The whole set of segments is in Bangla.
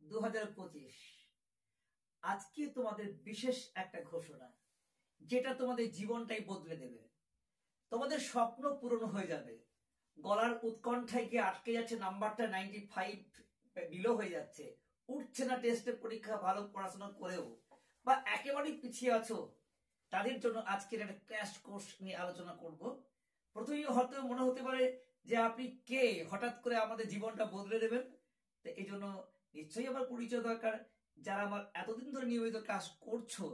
2025 আজকে তোমাদের বিশেষ একটা ঘোষণা, যেটা তোমাদের জীবনটাই বদলে দেবে। তোমাদের স্বপ্ন পূরণ হয়ে যাবে। গলার উৎকণ্ঠায় গিয়ে আটকে যাচ্ছে, নাম্বারটা 95 বিলো হয়ে যাচ্ছে, উঠছে না টেস্টের পরীক্ষা ভালো পড়াশোনা করেও, বা একেবারেই পিছিয়ে আছো, তাদের জন্য আজকের একটা ক্র্যাশ কোর্স নিয়ে আলোচনা করব। প্রথমেই হয়তো মনে হতে পারে যে আপনি কে, হঠাৎ করে আমাদের জীবনটা বদলে দেবেন। তো এই জন্য নিশ্চয়ই আমার পরিচয় দরকার। যারা আমার এতদিন ধরে নিয়মিত ক্লাস করছো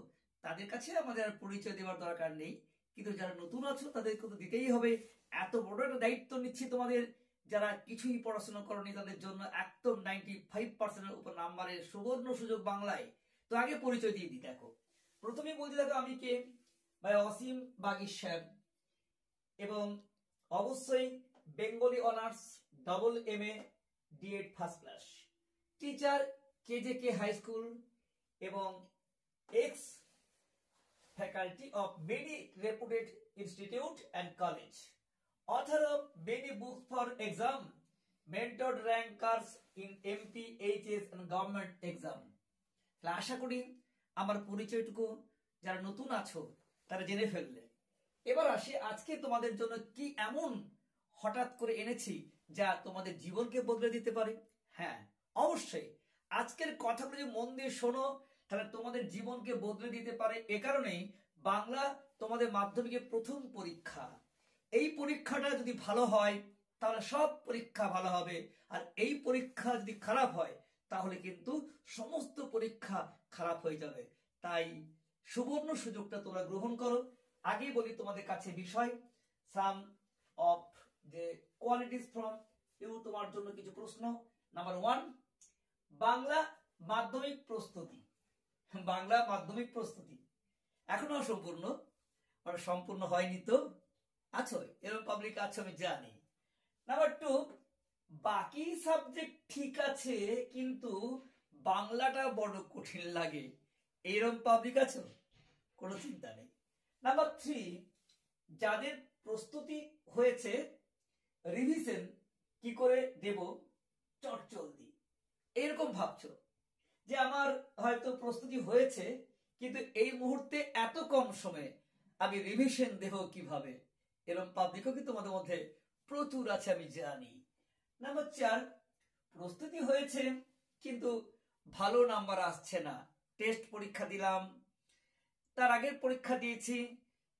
তাদের কাছে আমাদের আর পরিচয় দেওয়ার দরকার নেই, কিন্তু যারা নতুন আছো তাদেরকে তো দিতেই হবে। এত বড় একটা দায়িত্ব নিচ্ছি তোমাদের। যারা কিছুই পড়াশোনা করনি তাদের জন্য একদম 95% উপর নাম্বারের সুবর্ণ সুযোগ বাংলায়। তো আগে পরিচয় দিয়ে দিই। দেখো, প্রথমেই বলতে দেখো আমি কে, ভাই অসীম বাগিশ স্যার, এবং অবশ্যই Bengali honours AA DEd first class, teacher KJK high school এবং ex faculty of many reputed institute and college, author of many books for exam, mentored rankers in MP, HS and government exam। আশা করি আমার পরিচয়টুকু যারা নতুন আছো তারা জেনে ফেললে। এবার আসি আজকে তোমাদের জন্য কি এমন হঠাৎ করে এনেছি যা তোমাদের জীবনকে বদলে দিতে পারে। হ্যাঁ, অবশ্যই আজকের কথাগুলো যদি মন দিয়ে শোনো তাহলে তোমাদের জীবনকে বদলে দিতে পারে। এ কারণেই বাংলা তোমাদের মাধ্যমিকের প্রথম পরীক্ষা। এই পরীক্ষাটা যদি ভালো হয় তাহলে সব পরীক্ষা ভালো হবে, আর এই পরীক্ষা যদি খারাপ হয় তাহলে কিন্তু সমস্ত পরীক্ষা খারাপ হয়ে যাবে। তাই সুবর্ণ সুযোগটা তোমরা গ্রহণ করো। আগেই বলি তোমাদের কাছে বিষয়, সাম অফ যে কোয়ালিটিস ফ্রম ইউ, তোমার জন্য কিছু প্রশ্ন। নাম্বার 1, বাংলা মাধ্যমিক প্রস্তুতি। বাংলা মাধ্যমিক প্রস্তুতি এখনো সম্পূর্ণ হয়নি তো? আছো, এরকম পাবলিক আছো আমি জানি। নাম্বার 2, বাকি সাবজেক্ট ঠিক আছে কিন্তু বাংলাটা বড় কঠিন লাগে, এরকম পাবলিক আছো? কোনো চিন্তা নেই। নাম্বার 3, যাদের প্রস্তুতি হয়েছে রিভিশন কি করে দেব চটজলদি, এরকম ভাবছো যে আমার হয়তো প্রস্তুতি হয়েছে কিন্তু এই মুহূর্তে এত কম সময়ে আমি রিভিশন দেব কিভাবে, এরকম পাবলিকও কিন্তু তোমাদের মধ্যে প্রচুর আছে আমি জানি। নাম্বার 4, প্রস্তুতি হয়েছে কিন্তু ভালো নাম্বার আসছে না, টেস্ট পরীক্ষা দিলাম, তার আগের পরীক্ষা দিয়েছি,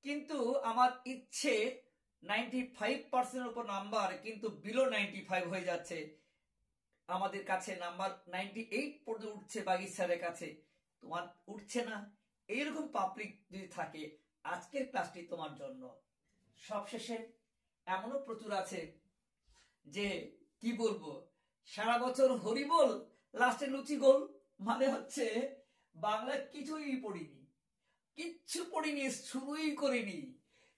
কিন্তু আমার ইচ্ছে 95% উপর নাম্বার কিন্তু বিলো 95 হয়ে যাচ্ছে, আমাদের কাছে নাম্বার 98 পর্যন্ত উঠছে বাগিশ স্যারের কাছে, তোমার উঠছে না। এইরকম পাবলিক যদি থাকে আজকের ক্লাসটি তোমার জন্য। সবশেষে এমনও প্রচুর আছে যে কি বলবো, সারা বছর হরিবোল লাস্টে লুচি গোল, মানে হচ্ছে বাংলা কিছুই পড়িনি, কিচ্ছু পড়িনি, শুরুই করিনি,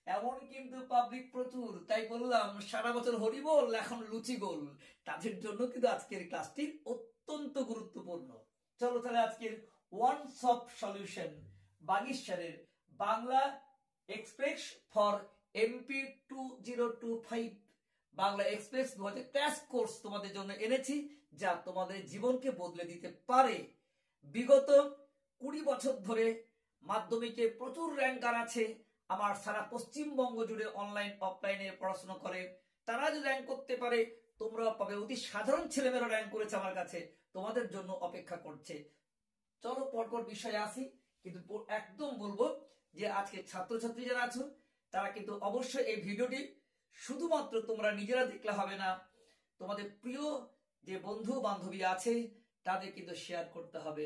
এমন কিন্তু পাবলিক প্রচুর। তাই বললাম সারা বছর হরিবোল এখন লুচি গোল, তাদের জন্য কিন্তু আজকের ক্লাসটি অত্যন্ত গুরুত্বপূর্ণ। চলো তাহলে আজকের ওয়ান শপ সলিউশন বাগিশ স্যারের Bangla express for MP 2025 Bangla express 2000 crash course তোমাদের জন্য এনেছি, যা তোমাদের জীবনকে বদলে দিতে পারে। বিগত 20 বছর ধরে মাধ্যমিকে প্রচুর র্যাঙ্কার আছে আমার সারা পশ্চিমবঙ্গ জুড়ে, অনলাইন অফলাইনে পড়াশোনা করে, তারা যদি র্যাঙ্ক করতে পারে তোমরাও পাবে। অতি সাধারণ ছেলেমেয়েরা র্যাঙ্ক করেছে আমার কাছে, তোমাদের জন্য অপেক্ষা করছে। চলো পরপর বিষয়ে আসি, কিন্তু একদম বলবো যে আজকে ছাত্রছাত্রী যারা আছো তারা কিন্তু অবশ্যই এই ভিডিওটি শুধুমাত্র তোমরা নিজেরা দেখলে হবে না, তোমাদের প্রিয় যে বন্ধু বান্ধবী আছে তাদের কিন্তু শেয়ার করতে হবে।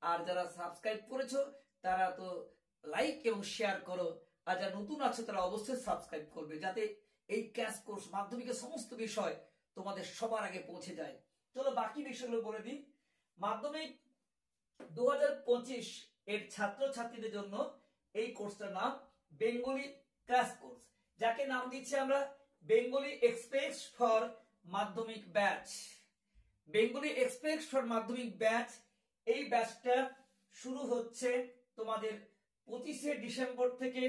আর যারা সাবস্ক্রাইব করেছো তারা তো লাইক এবং শেয়ার করো, আর যারা নতুন আছো তারা অবশ্যই সাবস্ক্রাইব করবে, যাতে এই ক্র্যাশ কোর্স মাধ্যমিকের সমস্ত বিষয় তোমাদের সবার আগে পৌঁছে যায়। চলো বাকি বিষয়গুলো বলে দিই। মাধ্যমিক 2025 এর ছাত্রছাত্রীদের জন্য এই কোর্সটার নাম বেঙ্গলি ক্র্যাশ কোর্স, যাকে নাম দিচ্ছি আমরা বেঙ্গলি এক্সপ্রেস ফর মাধ্যমিক ব্যাচ। বেঙ্গলি এক্সপ্রেস ফর মাধ্যমিক ব্যাচ, এই ব্যাচটা শুরু হচ্ছে তোমাদের 25শে ডিসেম্বর থেকে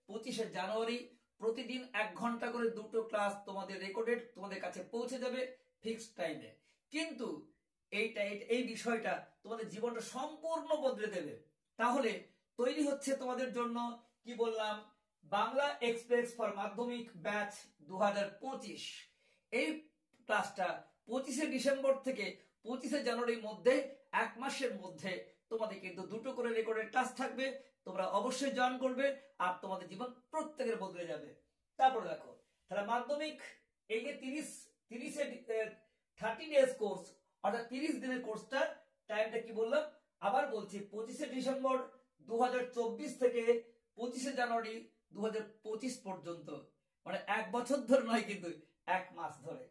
25শে জানুয়ারি। প্রতিদিন 1 ঘন্টা করে 2টো ক্লাস তোমাদের রেকর্ডেড তোমাদের কাছে পৌঁছে যাবে ফিক্সড টাইমে। কিন্তু এই বিষয়টা তোমাদের জীবনটা সম্পূর্ণ বদলে দেবে। তাহলে তৈরি হচ্ছে তোমাদের জন্য কি বললাম, বাংলা এক্সপ্রেস ফর মাধ্যমিক ব্যাচ 2025। এই ক্লাসটা 25শে ডিসেম্বর থেকে 25শে জানুয়ারির মধ্যে, এক মাসের মধ্যে তোমাদের কিন্তু দুটো করে রেকর্ডের ক্লাস থাকবে। তোমরা অবশ্যই জয়েন করবে আর তোমাদের জীবন প্রত্যেকের বদলে যাবে। তারপরে দেখো, তাহলে মাধ্যমিক এই যে 30 ডেজ কোর্স, অর্থাৎ 30 দিনের কোর্সটা টাইমটা কি বললাম আবার বলছি, 25শে ডিসেম্বর 2024 থেকে 25শে জানুয়ারি 2025 পর্যন্ত, মানে এক বছর ধরে নয় কিন্তু এক মাস ধরে।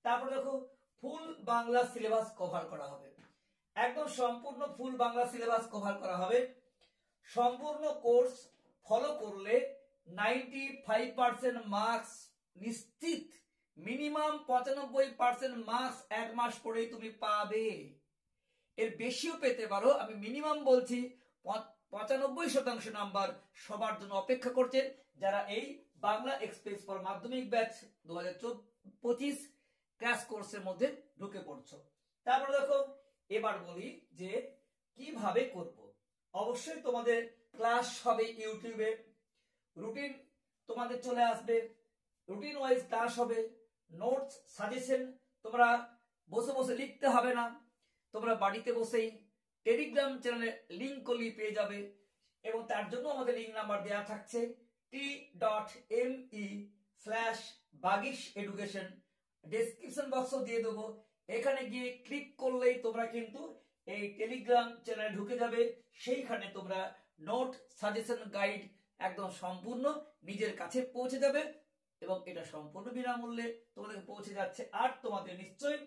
তারপর দেখো, ফুল বাংলা সিলেবাস কভার করা হবে, একদম সম্পূর্ণ ফুল বাংলা সিলেবাস কভার করা হবে। সম্পূর্ণ কোর্স ফলো করলে 95% মার্কস নিশ্চিত, মিনিমাম 95% মার্কস এক মাস পরেই তুমি পাবে। এর বেশিও পেতে পারো, আমি মিনিমাম বলছি। 95% নাম্বার সবার জন্য অপেক্ষা করছে যারা এই বাংলা এক্সপ্রেস ফর মাধ্যমিক ব্যাচ 2025 ক্র্যাশ কোর্সের মধ্যে ঢুকে পড়ছো। তারপর দেখো, এবার বলি যে কিভাবে করব। অবশ্যই তোমাদের ক্লাস হবে ইউটিউবে, রুটিন তোমাদের চলে আসবে, রুটিন ওয়াইজ ক্লাস হবে, নোটস সাজেশন তোমরা বসে বসে লিখতে হবে না, তোমরা বাড়িতে বসেই টেলিগ্রাম চ্যানেলে লিংক করলেই পেয়ে যাবে। এবং তার জন্য আমাদের লিংক নাম্বার দেওয়া থাকছে t.me/bagish education, ডেসক্রিপশন বক্সও দিয়ে দেবো। এখানে গিয়ে ক্লিক করলেই তোমরা কিন্তু এই টেলিগ্রাম চ্যানেলে ঢুকে যাবে। সেইখানে তোমরা নোট সাজেশন গাইড একদম সম্পূর্ণ নিজের কাছে পৌঁছে যাবে এবং এটা সম্পূর্ণ বিনামূল্যে তোমাদের পৌঁছে যাচ্ছে। আর তোমাদের নিশ্চয়ই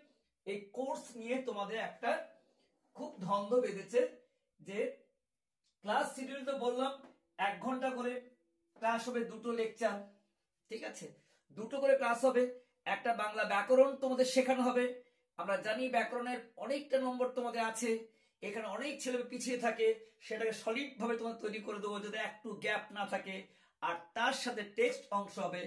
এই কোর্স নিয়ে তোমাদের একটা খুব ধন্দ বেঁধেছে যে ক্লাস শিডিউল তো বললাম 1 ঘন্টা করে ক্লাস হবে, দুটো লেকচার, ঠিক আছে, দুটো করে ক্লাস হবে। একটা বাংলা ব্যাকরণ তোমাদের শেখানো হবে। আমরা জানি ব্যাকরণের অনেকটা নম্বর তোমাদের আছে, এখানে অনেক ছেলে পিছিয়ে থাকে, সেটাকে সলিড ভাবে তোমার তৈরি করে দেবো যাতে একটু গ্যাপ না থাকে। আর তার সাথে টেক্সট অংশ হবে,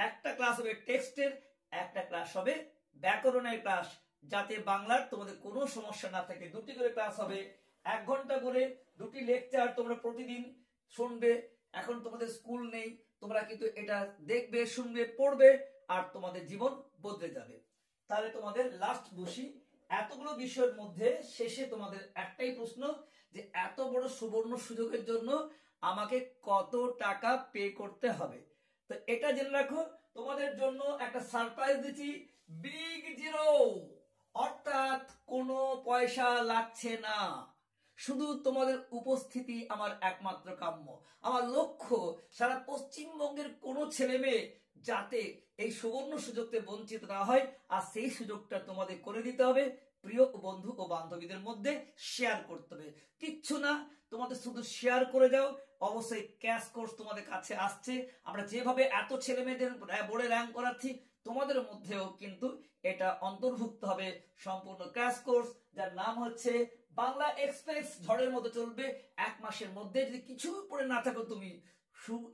একটা ক্লাস হবে টেক্সটের, একটা ক্লাস হবে ব্যাকরণের ক্লাস, যাতে বাংলার তোমাদের কোনো সমস্যা না থাকে। দুটি করে ক্লাস হবে, 1 ঘন্টা করে, দুটি লেকচার তোমরা প্রতিদিন শুনবে। এখন তোমাদের স্কুল নেই, তোমরা কিন্তু এটা দেখবে, শুনবে, পড়বে আর তোমাদের জীবন বদলে যাবে। তাহলে তোমাদের লাস্ট বসি, এতগুলো বিষয়ের মধ্যে শেষে তোমাদের একটাই প্রশ্ন যে এত বড় সুবর্ণ সুযোগের জন্য আমাকে কত টাকা পে করতে হবে। তো এটা জেনে রাখো, তোমাদের জন্য একটা সারপ্রাইজ দিচ্ছি, বিগ জিরো, অর্থাৎ কোনো পয়সা লাগছে না, শুধু তোমাদের উপস্থিতি আমার একমাত্র কাম্য। আমার লক্ষ্য সারা পশ্চিমবঙ্গের কোনো ছেলে মেয়ে যাতে এই সুবর্ণ সুযোগতে বঞ্চিত না হয়, আর সেই সুযোগটা তোমাদের করে দিতে হবে। প্রিয় বন্ধু ও বান্ধবীদের মধ্যে শেয়ার করতে হবে, কিচ্ছু না, তোমাদের শুধু শেয়ার করে যাও। অবশ্যই ক্যাশ কোর্স তোমাদের কাছে আসছে, আমরা যেভাবে এত ছেলে মেয়েদের বোর্ডে র্যাঙ্ক করাচ্ছি, তোমাদের মধ্যেও কিন্তু এটা অন্তর্ভুক্ত হবে সম্পূর্ণ ক্র্যাশ কোর্স, যার নাম হচ্ছে বাংলা এক্সপ্রেস। ঝড়ের মতো চলবে, 1 মাসের মধ্যে। যদি কিছু পড়ে না থাকো, তুমি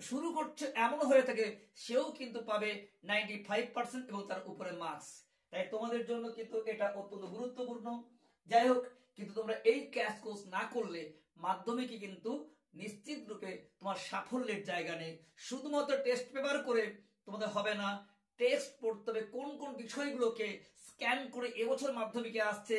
শুরু করছো এমন হয়ে থাকে, সেও কিন্তু পাবে 95% এবং তার উপরে মার্কস। তাই তোমাদের জন্য কিন্তু এটা অত্যন্ত গুরুত্বপূর্ণ। যাই হোক, কিন্তু তোমরা এই ক্র্যাশ কোর্স না করলে মাধ্যমিকে কিন্তু নিশ্চিত রূপে তোমার সাফল্যের জায়গা নেই। শুধুমাত্র টেস্ট পেপার করে তোমাদের হবে না, টেক্সট পড়তে হবে, কোন কোন বিষয়গুলোকে স্ক্যান করে এবছর মাধ্যমিকে আসছে,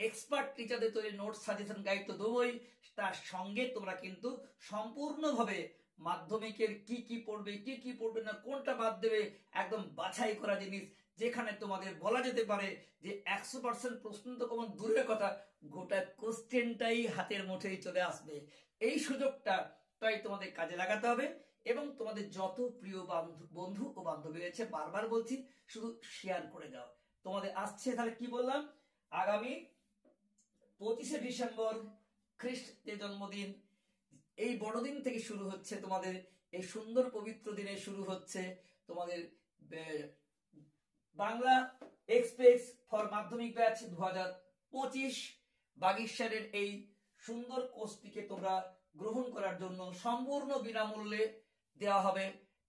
এক্সপার্ট টিচারদের তৈরি নোট সাজেশন গাইড তো দেবই, তার সঙ্গে তোমরা কিন্তু সম্পূর্ণভাবে মাধ্যমিকের কি কি পড়বে, কি কি পড়বে না, কোনটা বাদ দেবে, একদম বাছাই করা জিনিস, যেখানে তোমাদের বলা যেতে পারে যে 100% প্রশ্ন তো কমন দূরের কথা, গোটা কোশ্চেনটাই হাতের মুঠেই চলে আসবে। এই সুযোগটা তাই তোমাদের কাজে লাগাতে হবে এবং তোমাদের যত প্রিয় বন্ধু ও বান্ধবী রয়েছে, বারবার বলছি, শুধু শেয়ার করে দাও। তোমাদের আসছে, তাহলে কি বললাম, আগামী 25শে ডিসেম্বর খ্রিস্টের জন্মদিন, এই বড়দিন থেকে শুরু হচ্ছে তোমাদের, এই সুন্দর পবিত্র দিনে শুরু হচ্ছে তোমাদের বাংলা এক্সপ্রেস ফর মাধ্যমিক ব্যাচ 2025। বাগিশারের এই সুন্দর কোর্সটিকে তোমরা গ্রহণ করার জন্য সম্পূর্ণ বিনামূল্যে দেওয়া হবে।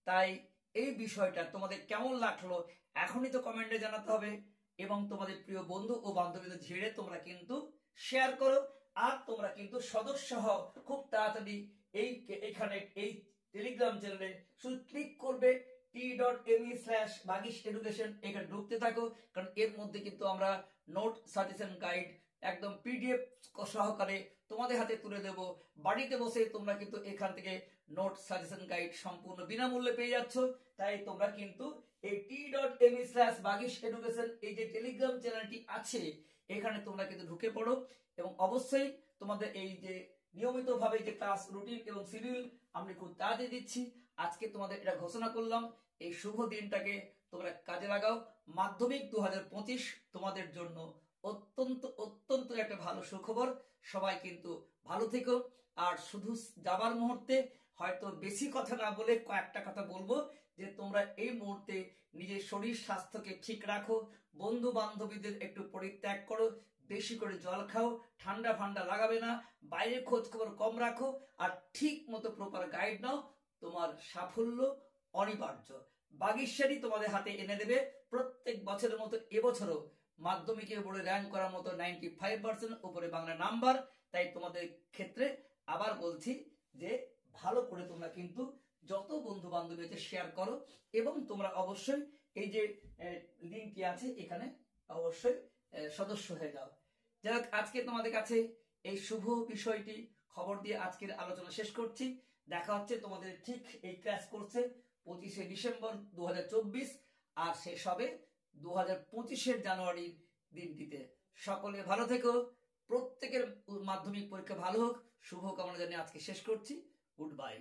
তাই এই বিষয়টা তোমাদের কেমন লাগলো এখনই তো কমেন্টে জানাতে হবে। এবং তোমাদের প্রিয় বন্ধু ও বান্ধবীদের ঝেড়ে তোমরা কিন্তু শেয়ার করো। আর তোমরা কিন্তু সদস্য হও খুব তাড়াতাড়ি। এইখানে এই টেলিগ্রাম চ্যানেলে শুধু ক্লিক করবে t.me/বাগিশ এডুকেশন, এখানে ঢুকতে থাকো। কারণ এর মধ্যে কিন্তু আমরা নোট সাজেশন গাইড একদম পিডিএফ সহকারে তোমাদের হাতে তুলে দেব। বাড়িতে বসে তোমরা কিন্তু এখান থেকে নোট সাজেশন গাইড সম্পূর্ণ বিনামূল্যে পেয়ে যাচ্ছ। তাই তোমরা কিন্তু এই t.me/বাগিশ এডুকেশন এই যে টেলিগ্রাম চ্যানেলটি আছে এখানে তোমরা কিন্তু ঢুকে পড়ো। এবং অবশ্যই তোমাদের এই যে নিয়মিত ভাবে যে ক্লাস রুটিন এবং শিডিউল আমি খুব তাড়াতাড়ি দিচ্ছি। আজকে তোমাদের এটা ঘোষণা করলাম, এই শুভ দিনটাকে তোমরা কাজে লাগাও। মাধ্যমিক 2025 তোমাদের জন্য অত্যন্ত অত্যন্ত একটা ভালো সুখবর। সবাই কিন্তু ভালো থেকো। আর শুধু যাবার মুহূর্তে হয়তো বেশি কথা না বলে কয়েকটা কথা বলবো, যে তোমরা এই মুহূর্তে নিজের শরীর স্বাস্থ্যকে ঠিক রাখো, বন্ধু বান্ধবীদের একটু পরিত্যাগ করো, বেশি করে জল খাও, ঠান্ডা ফান্ডা লাগাবে না, বাইরের খোঁজ খবর কম রাখো, আর ঠিক মতো প্রপার গাইড নাও। তোমার সাফল্য অনিবার্য। বাগীশারী তোমাদের হাতে এনে দেবে। প্রত্যেক বছরের মতো এবছরও মাধ্যমিকের উপরে র্যাঙ্ক করার মতো 95% উপরে বাংলা নাম্বার। তাই তোমাদের ক্ষেত্রে আবার বলছি যে ভালো করে তোমরা কিন্তু যত বন্ধু বান্ধবী আছে শেয়ার করো। এবং তোমরা অবশ্যই এই যে লিঙ্কটি আছে এখানে অবশ্যই সদস্য হয়ে যাও। যাই হোক, আজকে তোমাদের কাছে এই শুভ বিষয়টি খবর দিয়ে আজকের আলোচনা শেষ করছি। দেখা হচ্ছে তোমাদের ঠিক এই ক্লাস কোর্সে 25শে ডিসেম্বর 2024, আর শেষ হবে 2025 জানুয়ারির দিনটিতে। সকলে ভালো থেকো, প্রত্যেকের মাধ্যমিক পরীক্ষা ভালো হোক, শুভ কামনা জানিয়ে আজকে শেষ করছি। Good bye.